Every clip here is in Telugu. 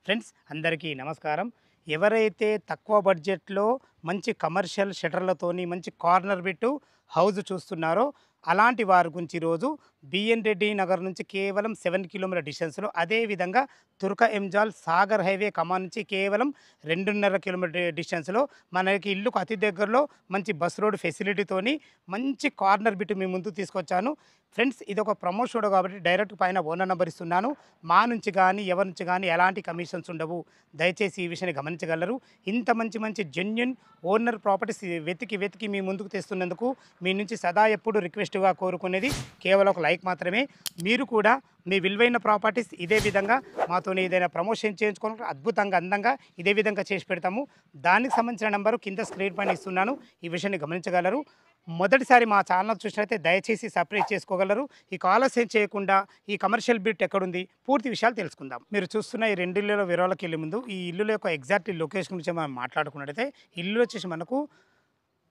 ఫ్రెండ్స్ అందరికీ నమస్కారం. ఎవరైతే తక్కువ బడ్జెట్‌లో మంచి కమర్షియల్ షట్టర్‌లతోని మంచి కార్నర్ బిట్టు హౌస్ చూస్తున్నారో అలాంటి వారి గురించి ఈరోజు బిఎన్ రెడ్డి నగర్ నుంచి కేవలం 7 కిలోమీటర్ల డిస్టెన్స్‌లో అదేవిధంగా తుర్క ఎంజాల్ సాగర్ హైవే కమాన్ నుంచి కేవలం 2.5 కిలోమీటర్ డిస్టెన్స్‌లో మనకి ఇల్లుకు అతి దగ్గరలో మంచి బస్ రోడ్ ఫెసిలిటీతోని మంచి కార్నర్ బిట్ మీ ముందుకు తీసుకొచ్చాను. ఫ్రెండ్స్ ఇదొక ప్రమోషన్ షో కాబట్టి డైరెక్ట్ పైన ఓనర్ నంబర్ ఇస్తున్నాను. మా నుంచి గానీ, ఎవరి నుంచి గానీ ఎలాంటి కమిషన్స్ ఉండవు. దయచేసి ఈ విషయాన్ని గమనించగలరు. ఇంత మంచి మంచి జెన్యూన్ ఓనర్ ప్రాపర్టీస్ వెతికి మీ ముందుకు తెస్తున్నందుకు మీ నుంచి సదా ఎప్పుడు రిక్వెస్ట్‌గా కోరుకునేది కేవలం ఒక లైక్ మాత్రమే. మీరు కూడా మీ విలువైన ప్రాపర్టీస్ ఇదే విధంగా మాతోని ఏదైనా ప్రమోషన్ చేయించుకోవడానికి అద్భుతంగా, అందంగా ఇదే విధంగా చేసి పెడతాము. దానికి సంబంధించిన నంబరు కింద స్క్రీన్ పైన ఇస్తున్నాను. ఈ విషయాన్ని గమనించగలరు. మొదటిసారి మా ఛానల్ చూసినట్లయితే దయచేసి సబ్స్క్రైబ్ చేసుకోగలరు. ఈ ఆలస్యం చేయకుండా ఈ కమర్షియల్ బిట్ ఎక్కడుంది పూర్తి విషయాలు తెలుసుకుందాం. మీరు చూస్తున్న ఈ 2 ఇళ్ళలో వివరాలకు వెళ్ళే ముందు ఈ ఇల్లుల యొక్క ఎగ్జాక్ట్ లొకేషన్ గురించి మనం మాట్లాడుకున్నట్టయితే ఇల్లు వచ్చేసి మనకు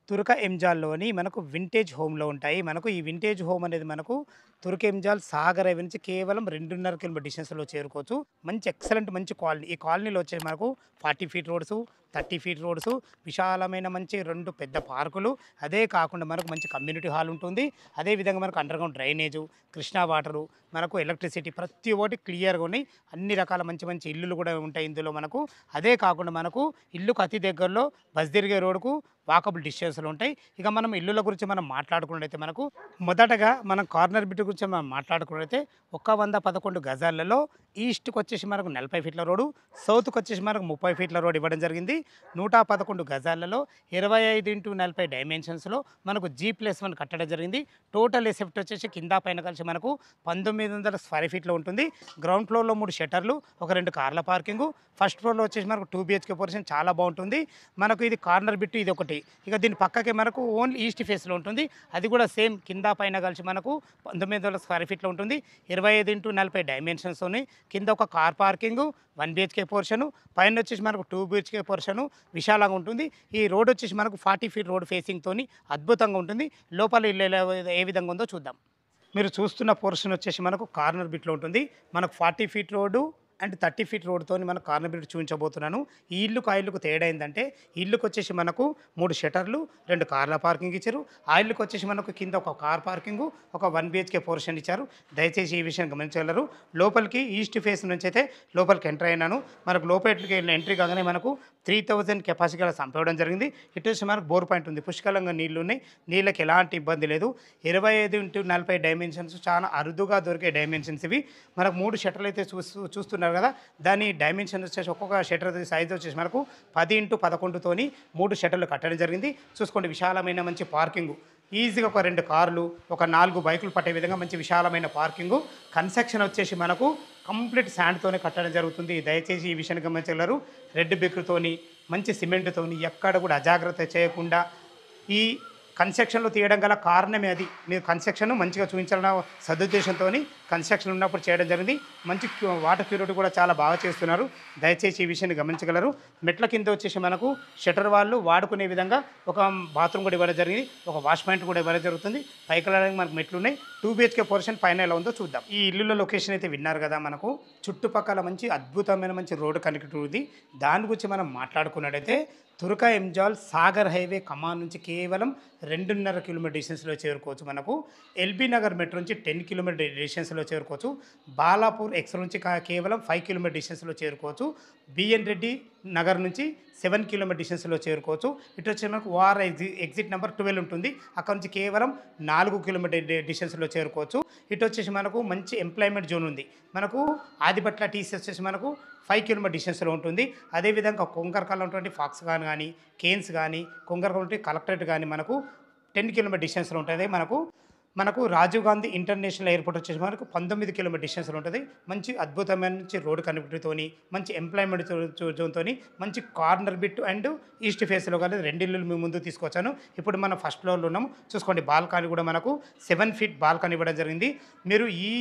తుర్క ఎంజాల్‌లోని మనకు వింటేజ్ హోమ్‌లో ఉంటాయి. మనకు ఈ వింటేజ్ హోమ్ అనేది మనకు తుర్క ఎంజాల్ సాగర్ హైవే నుంచి కేవలం 2.5 కిలోమీటర్ డిస్టెన్స్‌లో చేరుకోవచ్చు. మంచి ఎక్సలెంట్ మంచి కాలనీ. ఈ కాలనీలో వచ్చేసి మనకు 40 ఫీట్ రోడ్స్, 30 ఫీట్ రోడ్స్, విశాలమైన మంచి 2 పెద్ద పార్కులు, అదే కాకుండా మనకు మంచి కమ్యూనిటీ హాల్ ఉంటుంది. అదేవిధంగా మనకు అండర్‌గ్రౌండ్ డ్రైనేజు, కృష్ణా వాటరు, మనకు ఎలక్ట్రిసిటీ ప్రతి ఒక్కటి క్లియర్‌గా ఉన్నాయి. అన్ని రకాల మంచి మంచి ఇల్లులు కూడా ఉంటాయి ఇందులో మనకు. అదే కాకుండా మనకు ఇల్లుకు అతి దగ్గరలో బస్ తిరిగే రోడ్డుకు వాకబుల్ డిస్టెన్స్‌లో ఉంటాయి. ఇక మనం ఇల్లుల గురించి మనం మాట్లాడుకున్నట్టయితే మనకు మొదటగా మనం కార్నర్ బిట్ గురించి మనం మాట్లాడుకున్నట్టయితే 111 గజాలలో ఈస్ట్‌కి వచ్చేసి మనకు 40 ఫీట్ల రోడ్డు, సౌత్‌కి వచ్చేసి మనకు 30 ఫీట్ల రోడ్ ఇవ్వడం జరిగింది. 111 గజాలలో 25x40 డైమెన్షన్స్‌లో మనకు G+1 కట్టడం జరిగింది. టోటల్ ఎసెప్ట్ వచ్చేసి కింద పైన కలిసి మనకు 1900 స్క్వేర్ ఫీట్‌లో ఉంటుంది. గ్రౌండ్ ఫ్లోర్‌లో 3 షట్టర్లు, ఒక 2 కార్ల పార్కింగు, ఫస్ట్ ఫ్లోర్‌లో వచ్చేసి మనకు 2 BHK పోర్షన్ చాలా బాగుంటుంది. మనకు ఇది కార్నర్ బిట్ ఇది ఒకటి. ఇక దీని పక్కకే మనకు ఓన్లీ ఈస్ట్ ఫేస్‌లో ఉంటుంది. అది కూడా సేమ్ కింద పైన కలిసి మనకు 1900 స్క్వేర్ ఫీట్‌లో ఉంటుంది. 25x40 డైమెన్షన్స్‌తోని కింద ఒక కార్ పార్కింగు, 1 BHK పోర్షను, పైన వచ్చేసి మనకు 2 BHK పోర్షను విశాలంగా ఉంటుంది. ఈ రోడ్ వచ్చేసి మనకు 40 ఫీట్ రోడ్ ఫేసింగ్‌తోని అద్భుతంగా ఉంటుంది. లోపల ఇల్లు ఏ విధంగా ఉందో చూద్దాం. మీరు చూస్తున్న పోర్షన్ వచ్చేసి మనకు కార్నర్ బిట్‌లో ఉంటుంది. మనకు 40 ఫీట్ రోడ్డు అండ్ 30 ఫీట్ రోడ్‌తోని మనకు కార్నర్ బిట్ చూపించబోతున్నాను. ఈ ఇల్లుకు ఆ ఇల్లుకు తేడా ఏందంటే ఈ ఇల్లుకు వచ్చేసి మనకు 3 షట్టర్లు, 2 కార్ల పార్కింగ్ ఇచ్చారు. ఆ ఇల్లుకు వచ్చేసి మనకు కింద ఒక కార్ పార్కింగు, ఒక 1 BHK పోర్షన్ ఇచ్చారు. దయచేసి ఈ విషయం గమనించగలరు. లోపలికి ఈస్ట్ ఫేస్ నుంచి అయితే లోపలికి ఎంటర్ అయినాను. మనకు లోపలికి ఎంట్రీ కాగానే మనకు 3000 కెపాసిటీ గల సంప్ ఇవ్వడం జరిగింది. ఇటు వచ్చి మనకు బోర్ పాయింట్ ఉంది. పుష్కలంగా నీళ్లు ఉన్నాయి. నీళ్ళకి ఎలాంటి ఇబ్బంది లేదు. 25x40 డైమెన్షన్స్ చాలా అరుదుగా దొరికే డైమెన్షన్స్ ఇవి. మనకు 3 షట్టర్లు అయితే చూస్తున్నారు కదా. దాని డైమెన్షన్ వచ్చేసి ఒక్కొక్క షట్టర్ సైజ్ వచ్చేసి మనకు 10x11తోని 3 షట్టర్లు కట్టడం జరిగింది. చూసుకోండి విశాలమైన మంచి పార్కింగు. ఈజీగా ఒక 2 కార్లు, ఒక 4 బైకులు పట్టే విధంగా మంచి విశాలమైన పార్కింగు. కన్స్ట్రక్షన్ వచ్చేసి మనకు కంప్లీట్ శాండ్‌తోనే కట్టడం జరుగుతుంది. దయచేసి ఈ విషయాన్ని గమనించగలరు. రెడ్ బ్రిక్‌తోని మంచి సిమెంట్‌తోని ఎక్కడ కూడా అజాగ్రత్త చేయకుండా ఈ కన్స్ట్రక్షన్‌లో తీయడం గల కారణమే అది. మీరు కన్స్ట్రక్షన్ మంచిగా చూపించాలన్న సదుద్దేశంతోని కన్స్ట్రక్షన్ ఉన్నప్పుడు చేయడం జరిగింది. మంచి వాటర్ ప్యూరిటీ కూడా చాలా బాగా చేస్తున్నారు. దయచేసి ఈ విషయాన్ని గమనించగలరు. మెట్ల కింద వచ్చేసి మనకు షట్టర్ వాళ్ళు వాడుకునే విధంగా ఒక బాత్రూమ్ కూడా ఇవ్వడం జరిగింది. ఒక వాష్ పాయింట్ కూడా ఇవ్వడం జరుగుతుంది. పైకి వెళ్ళడానికి మనకు మెట్లు ఉన్నాయి. 2 BHK పోర్షన్ పైన ఎలా ఉందో చూద్దాం. ఈ ఇల్లుల లొకేషన్ అయితే విన్నారు కదా. మనకు చుట్టుపక్కల మంచి అద్భుతమైన మంచి రోడ్డు కనెక్టివిటీ ఉంది. దాని గురించి మనం మాట్లాడుకున్నట్టయితే తుర్క ఎంజాల్ సాగర్ హైవే కమాన్ నుంచి కేవలం 2.5 కిలోమీటర్ డిస్టెన్స్‌లో చేరుకోవచ్చు. మనకు ఎల్బీ నగర్ మెట్రో నుంచి 10 కిలోమీటర్ డిస్టెన్స్‌లో చేరుకోవచ్చు. బాలాపూర్ ఎక్స్ నుంచి కేవలం 5 కిలోమీటర్ డిస్టెన్స్‌లో చేరుకోవచ్చు. బిఎన్ రెడ్డి నగర్ నుంచి 7 కిలోమీటర్ డిస్టెన్స్‌లో చేరుకోవచ్చు. ఇటు వచ్చి మనకు ఓఆర్ ఎగ్జిట్ నెంబర్ 12 ఉంటుంది. అక్కడ నుంచి కేవలం 4 కిలోమీటర్ డిస్టెన్స్‌లో చేరుకోవచ్చు. ఇటు వచ్చేసి మనకు మంచి ఎంప్లాయ్మెంట్ జోన్ ఉంది. మనకు ఆదిబట్ల టీసీ వచ్చేసి మనకు 5 కిలోమీటర్ డిస్టెన్స్‌లో ఉంటుంది. అదేవిధంగా కొంగరకల్లో ఉన్నటువంటి ఫాక్స్‌ఖాన్ కానీ, కేన్స్ కానీ, కొంగరకల్ కలెక్టరేట్ కానీ మనకు 10 కిలోమీటర్ డిస్టెన్స్‌లో ఉంటుంది. మనకు రాజీవ్ గాంధీ ఇంటర్నేషనల్ ఎయిర్పోర్ట్ వచ్చేసి మనకు 19 కిలోమీటర్ డిస్టెన్స్‌లో ఉంటుంది. మంచి అద్భుతమైన మంచి రోడ్ కనెక్టివిటీతోని, మంచి ఎంప్లాయ్మెంట్ జోన్‌తోని, మంచి కార్నర్ బిట్ అండ్ ఈస్ట్ ఫేస్‌లో కానీ 2 ఇల్లులు మీ ముందుకు తీసుకొచ్చాను. ఇప్పుడు మనం ఫస్ట్ ఫ్లోర్‌లో ఉన్నాము. చూసుకోండి బాల్కనీ కూడా మనకు 7 ఫీట్ బాల్కనీ ఇవ్వడం జరిగింది. మీరు ఈ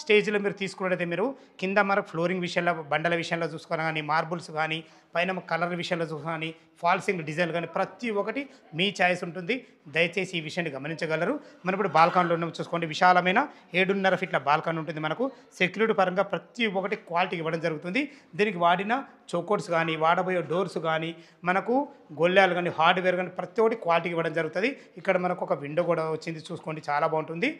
స్టేజ్‌లో మీరు తీసుకున్నట్టయితే మీరు కింద మనకు ఫ్లోరింగ్ విషయంలో, బండల విషయంలో చూసుకున్నా కానీ, మార్బుల్స్ కానీ, పైన కలర్ విషయంలో కానీ, ఫాల్సింగ్ డిజైన్ కానీ ప్రతి ఒక్కటి మీ చాయిస్ ఉంటుంది. దయచేసి ఈ విషయాన్ని గమనించగలరు. మనం ఇప్పుడు బాల్కనీ లొకేషన్లో ఉన్నాం. చూసుకోండి విశాలమైన 7.5 ఫీట్ల బాల్కనీ ఉంటుంది. మనకు సెక్యూరిటీ పరంగా ప్రతి ఒక్కటి క్వాలిటీ ఇవ్వడం జరుగుతుంది. దీనికి వాడిన చౌకోట్స్ కానీ, వాడబోయే డోర్స్ కానీ, మనకు గొల్లాలు కానీ, హార్డ్వేర్ కానీ ప్రతి ఒక్కటి క్వాలిటీ ఇవ్వడం జరుగుతుంది. ఇక్కడ మనకు ఒక విండో కూడా వచ్చింది. చూసుకోండి చాలా బాగుంటుంది.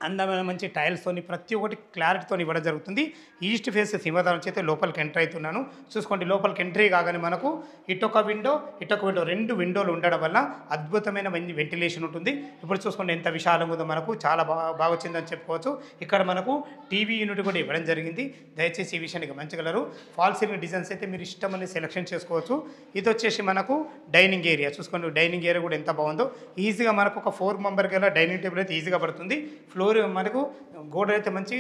అందమైన మంచి టైల్స్తోని ప్రతి ఒక్కటి క్లారిటీతో ఇవ్వడం జరుగుతుంది. ఈస్ట్ ఫేస్ సింహద్వారం నుంచి అయితే లోపలికి ఎంటర్ అవుతున్నాను. చూసుకోండి లోపలికి ఎంట్రీ కాగానే మనకు ఇటొక విండో 2 విండోలు ఉండడం వల్ల అద్భుతమైన వెంటిలేషన్ ఉంటుంది. ఇప్పుడు చూసుకోండి ఎంత విశాలంగా ఉందో, మనకు చాలా బాగా వచ్చిందని చెప్పుకోవచ్చు. ఇక్కడ మనకు టీవీ యూనిట్ కూడా ఇవ్వడం జరిగింది. దయచేసి ఈ విషయాన్ని గమనించగలరు. ఫాల్ సీలింగ్ డిజైన్స్ అయితే మీరు ఇష్టమని సెలెక్షన్ చేసుకోవచ్చు. ఇది వచ్చేసి మనకు డైనింగ్ ఏరియా. చూసుకోండి డైనింగ్ ఏరియా కూడా ఎంత బాగుందో. ఈజీగా మనకు ఒక 4 మెంబర్ గల డైనింగ్ టేబుల్ అయితే ఈజీగా పడుతుంది. ఫ్లోర్ మనకు గోడ అయితే మంచి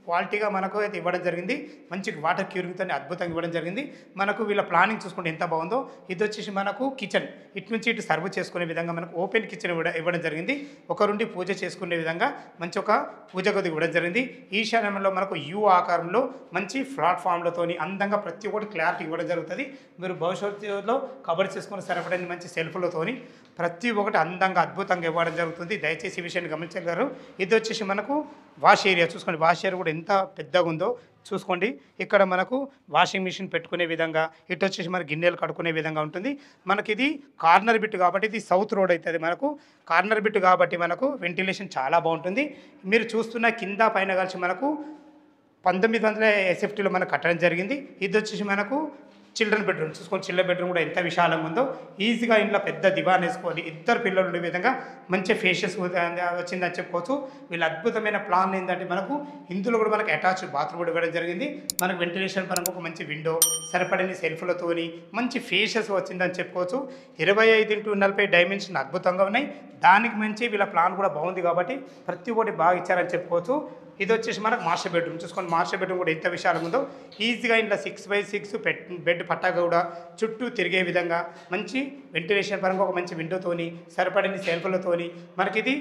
క్వాలిటీగా మనకు అయితే ఇవ్వడం జరిగింది. మంచి వాటర్ క్యూరింగ్తో అద్భుతంగా ఇవ్వడం జరిగింది. మనకు వీళ్ళ ప్లానింగ్ చూసుకుంటే ఎంత బాగుందో. ఇది వచ్చేసి మనకు కిచెన్, ఇటు నుంచి ఇటు సర్వ్ చేసుకునే విధంగా మనకు ఓపెన్ కిచెన్ ఇవ్వడం జరిగింది. ఒకరుండి పూజ చేసుకునే విధంగా మంచి ఒక పూజ గది ఇవ్వడం జరిగింది. ఈశాన్యంలో మనకు యూ ఆకారంలో మంచి ప్లాట్ఫామ్లతోని అందంగా ప్రతి ఒక్కటి క్లారిటీ ఇవ్వడం జరుగుతుంది. మీరు భవిష్యత్తులో కబర్ చేసుకుని సరిపడని మంచి సెల్ఫ్లతోని ప్రతి ఒక్కటి అందంగా అద్భుతంగా ఇవ్వడం జరుగుతుంది. దయచేసి ఈ విషయాన్ని గమనించగలరు. ఇది వచ్చేసి మనకు వాష్ ఏరియా. చూసుకోండి వాష్ ఏరియా కూడా ఎంత పెద్దగా ఉందో. చూసుకోండి ఇక్కడ మనకు వాషింగ్ మిషన్ పెట్టుకునే విధంగా, ఇటు వచ్చేసి మన గిన్నెలు కడుక్కునే విధంగా ఉంటుంది. మనకి ఇది కార్నర్ బిట్ కాబట్టి ఇది సౌత్ రోడ్ అవుతుంది. మనకు కార్నర్ బిట్ కాబట్టి మనకు వెంటిలేషన్ చాలా బాగుంటుంది. మీరు చూస్తున్న కింద పైన కలిసి మనకు 1900 SFTలో మనకు కట్టడం జరిగింది. ఇది వచ్చేసి మనకు చిల్డ్రన్ బెడ్రూమ్. చూసుకోండి చిల్డ్రన్ బెడ్రూమ్ కూడా ఎంత విశాలంగా ఉందో. ఈజీగా ఇంట్లో పెద్ద దివాన్ వేసుకొని ఇద్దరు పిల్లలు ఉండే విధంగా మంచి ఫేషియస్ వచ్చిందని చెప్పుకోవచ్చు. వీళ్ళ అద్భుతమైన ప్లాన్ ఏంటంటే మనకు ఇందులో కూడా మనకు అటాచ్డ్ బాత్రూమ్ కూడా ఇవ్వడం జరిగింది. మనకు వెంటిలేషన్ పరంగా ఒక మంచి విండో, సరిపడని సెల్ఫ్లతోని మంచి ఫేషియస్ వచ్చిందని చెప్పుకోవచ్చు. 25x40 డైమెన్షన్ అద్భుతంగా ఉన్నాయి. దానికి మంచి వీళ్ళ ప్లాన్ కూడా బాగుంది కాబట్టి ప్రతి ఒక్కటి బాగా ఇచ్చారని చెప్పుకోవచ్చు. ఇది వచ్చేసి మనకు మాస్టర్ బెడ్రూమ్. చూసుకోండి మాస్టర్ బెడ్రూమ్ కూడా ఎంత విశాలంగా ఉందో. ఈజీగా ఇంట్లో 6x6 బెడ్ పట్టాగా కూడా చుట్టూ తిరిగే విధంగా మంచి వెంటిలేషన్ పరంగా ఒక మంచి విండోతోని సరిపడని సెల్ఫ్లతోని మనకి ఇది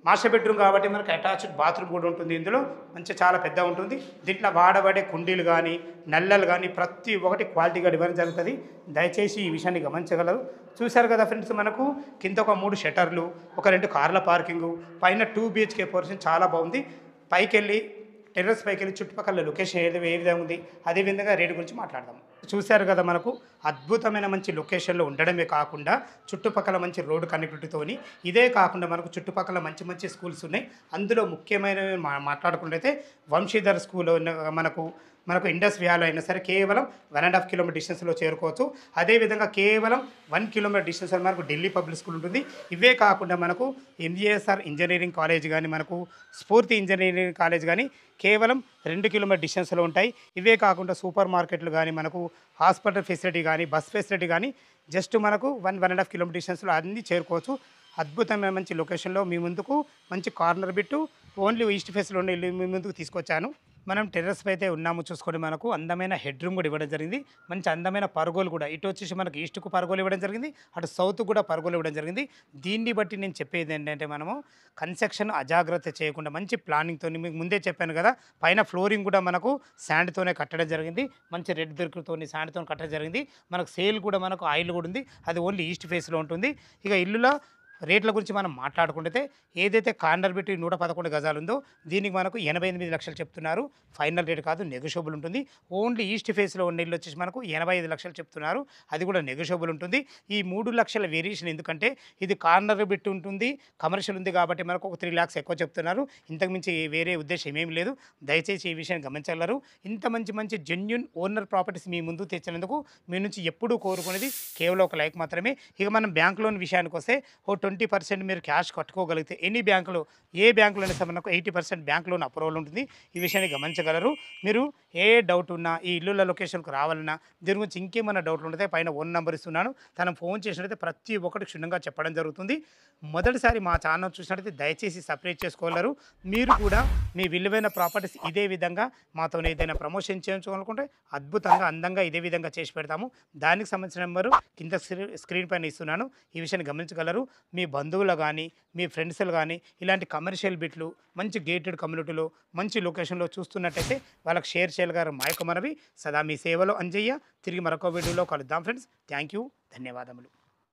మాస్టర్ బెడ్రూమ్ కాబట్టి మనకు అటాచ్డ్ బాత్రూమ్ కూడా ఉంటుంది. ఇందులో మంచి చాలా పెద్ద ఉంటుంది. దీంట్లో వాడబడే కుండీలు కానీ, నల్లలు కానీ ప్రతి ఒక్కటి క్వాలిటీగా ఇవ్వడం జరుగుతుంది. దయచేసి ఈ విషయాన్ని గమనించగలరు. చూశారు కదా ఫ్రెండ్స్, మనకు కింద ఒక 3 షట్టర్లు, ఒక 2 కార్ల పార్కింగు, పైన 2 BHK పోర్షన్ చాలా బాగుంది. పైకి వెళ్ళి టెర్రస్ పైకి వెళ్ళి చుట్టుపక్కల లొకేషన్ ఏ విధంగా ఉంది, అదేవిధంగా రేటు గురించి మాట్లాడదాం. చూశారు కదా మనకు అద్భుతమైన మంచి లొకేషన్లో ఉండడమే కాకుండా చుట్టుపక్కల మంచి రోడ్డు కనెక్టివిటీతోని, ఇదే కాకుండా మనకు చుట్టుపక్కల మంచి మంచి స్కూల్స్ ఉన్నాయి. అందులో ముఖ్యమైనవి మాట్లాడుకుంటే వంశీధర్ స్కూల్ మనకు ఇండస్ వ్యాలో అయినా సరే కేవలం 1.5 కిలోమీటర్ డిస్టెన్స్లో చేరుకోవచ్చు. అదేవిధంగా కేవలం 1 కిలోమీటర్ డిస్టెన్స్లో మనకు ఢిల్లీ పబ్లిక్ స్కూల్ ఉంటుంది. ఇవే కాకుండా మనకు MGSR ఇంజనీరింగ్ కాలేజ్ కానీ, మనకు స్ఫూర్తి ఇంజనీరింగ్ కాలేజ్ కానీ కేవలం 2 కిలోమీటర్ డిస్టెన్స్లో ఉంటాయి. ఇవే కాకుండా సూపర్ మార్కెట్లు కానీ, మనకు హాస్పిటల్ ఫెసిలిటీ కానీ, బస్ ఫెసిలిటీ కానీ జస్ట్ మనకు 1.5 కిలోమీటర్ డిస్టెన్స్లో అన్నీ చేరుకోవచ్చు. అద్భుతమైన మంచి లొకేషన్లో మీ ముందుకు మంచి కార్నర్ బిట్టు ఓన్లీ ఈస్ట్ ఫేస్లో ఉండే ఇల్లు మీ ముందుకు తీసుకొచ్చాను. మనం టెర్రస్ పై అయితే ఉన్నాము. చూసుకొని మనకు అందమైన హెడ్ రూమ్ కూడా ఇవ్వడం జరిగింది. మంచి అందమైన పరుగోలు కూడా, ఇటు వచ్చేసి మనకు ఈస్ట్కు పరుగోలు ఇవ్వడం జరిగింది, అటు సౌత్ కూడా పరుగోలు ఇవ్వడం జరిగింది. దీన్ని బట్టి నేను చెప్పేది ఏంటంటే మనము కన్స్ట్రక్షన్ అజాగ్రత్త చేయకుండా మంచి ప్లానింగ్తో, మీకు ముందే చెప్పాను కదా, పైన ఫ్లోరింగ్ కూడా మనకు శాండ్తోనే కట్టడం జరిగింది. మంచి రెడ్ బ్రిక్తో శాండ్తో కట్టడం జరిగింది. మనకు సేల్ కూడా మనకు ఆయిల్ కూడా ఉంది. అది ఓన్లీ ఈస్ట్ ఫేస్లో ఉంటుంది. ఇక ఇల్లులో రేట్ల గురించి మనం మాట్లాడుకుంటే ఏదైతే కార్నర్ బిట్ 111 గజాలు ఉందో దీనికి మనకు 88 లక్షలు చెప్తున్నారు. ఫైనల్ రేట్ కాదు, నెగోషియబుల్ ఉంటుంది. ఓన్లీ ఈస్ట్ ఫేస్లో ఉన్న ఇల్లు వచ్చేసి మనకు 85 లక్షలు చెప్తున్నారు. అది కూడా నెగోషియబుల్ ఉంటుంది. ఈ 3 లక్షల వేరియేషన్ ఎందుకంటే ఇది కార్నర్ బిట్ ఉంటుంది, కమర్షియల్ ఉంది కాబట్టి మనకు ఒక 3 lakhs ఎక్కువ చెప్తున్నారు. ఇంతకుమించి వేరే ఉద్దేశం ఏమీ లేదు. దయచేసి ఈ విషయాన్ని గమనించగలరు. ఇంత మంచి జెన్యూన్ ఓనర్ ప్రాపర్టీస్ మీ ముందు తెచ్చినందుకు మీ నుంచి ఎప్పుడూ కోరుకునేది కేవలం ఒక లైక్ మాత్రమే. ఇక మనం బ్యాంక్ లోన్ విషయానికి వస్తే 20% మీరు క్యాష్ కట్టుకోగలిగితే ఎనీ బ్యాంకులో, ఏ బ్యాంకులో అయినా సరే మనకు 80% బ్యాంక్ లోన్ అప్రూవల్ ఉంటుంది. ఈ విషయాన్ని గమనించగలరు. మీరు ఏ డౌట్ ఉన్నా, ఈ ఇల్లుల లొకేషన్కి రావాలన్నా, దీని గురించి ఇంకేమైనా డౌట్లు ఉంటే పైన 1 నెంబర్ ఇస్తున్నాను. తను ఫోన్ చేసినట్లయితే ప్రతి ఒక్కటి క్షుణ్ణంగా చెప్పడం జరుగుతుంది. మొదటిసారి మా ఛానల్ చూసినట్లయితే దయచేసి సబ్స్క్రైబ్ చేసుకోగలరు. మీరు కూడా మీ విలువైన ప్రాపర్టీస్ ఇదే విధంగా మాతో ఏదైనా ప్రమోషన్ చేయించుకోవాలనుకుంటే అద్భుతంగా అందంగా ఇదే విధంగా చేసి పెడతాము. దానికి సంబంధించిన నెంబరు కింద స్క్రీన్ పైన ఇస్తున్నాను. ఈ విషయాన్ని గమనించగలరు. మీ బంధువులు కానీ, మీ ఫ్రెండ్స్లు కానీ ఇలాంటి కమర్షియల్ బిట్లు మంచి గేటెడ్ కమ్యూనిటీలో మంచి లొకేషన్లో చూస్తున్నట్టయితే వాళ్ళకి షేర్ చేయగలరు. మా యొక్క మనవి సదా మీ సేవలో అంజయ్య. తిరిగి మరొక వీడియోలో కలుద్దాం ఫ్రెండ్స్. థ్యాంక్ యూ, ధన్యవాదములు.